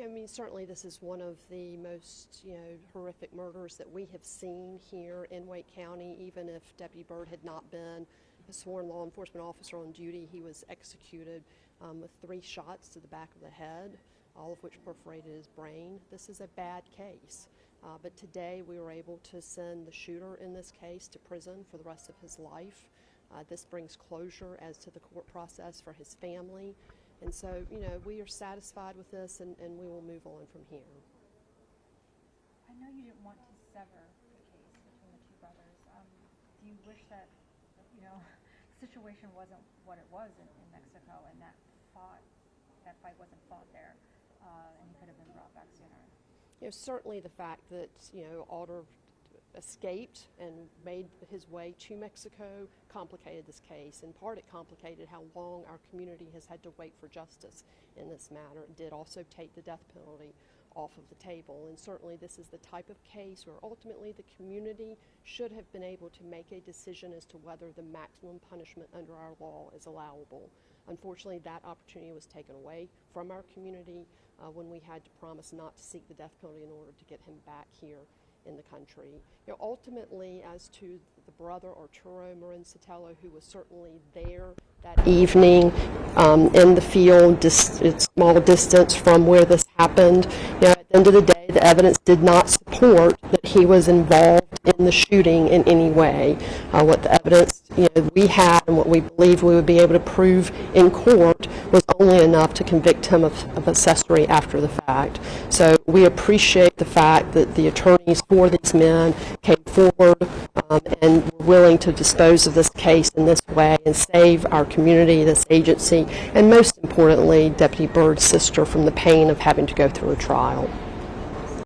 Yeah, I mean, certainly this is one of the most, horrific murders that we have seen here in Wake County. Even if Deputy Byrd had not been a sworn law enforcement officer on duty, he was executed with 3 shots to the back of the head, all of which perforated his brain. This is a bad case. But today we were able to send the shooter in this case to prison for the rest of his life. This brings closure as to the court process for his family. And so, we are satisfied with this, and we will move on from here. I know you didn't want to sever the case between the 2 brothers. Do you wish that, the situation wasn't what it was in Mexico, and that fight wasn't fought there, and he could have been brought back sooner? Certainly the fact that, Alder escaped and made his way to Mexico complicated this case. In part, it complicated how long our community has had to wait for justice in this matter. It did also take the death penalty off of the table, and certainly this is the type of case where ultimately the community should have been able to make a decision as to whether the maximum punishment under our law is allowable. Unfortunately, that opportunity was taken away from our community when we had to promise not to seek the death penalty in order to get him back here in the country. Ultimately, as to the brother Arturo Marin Sotelo, who was certainly there that evening in the field, a small distance from where this happened, at the end of the day, the evidence did not support that he was involved in the shooting in any way. What the evidence we had and what we believed we would be able to prove in court was only enough to convict him of accessory after the fact. So we appreciate the fact that the attorneys for these men came forward and were willing to dispose of this case in this way and save our community, this agency, and most importantly, Deputy Byrd's sister from the pain of having to go through a trial.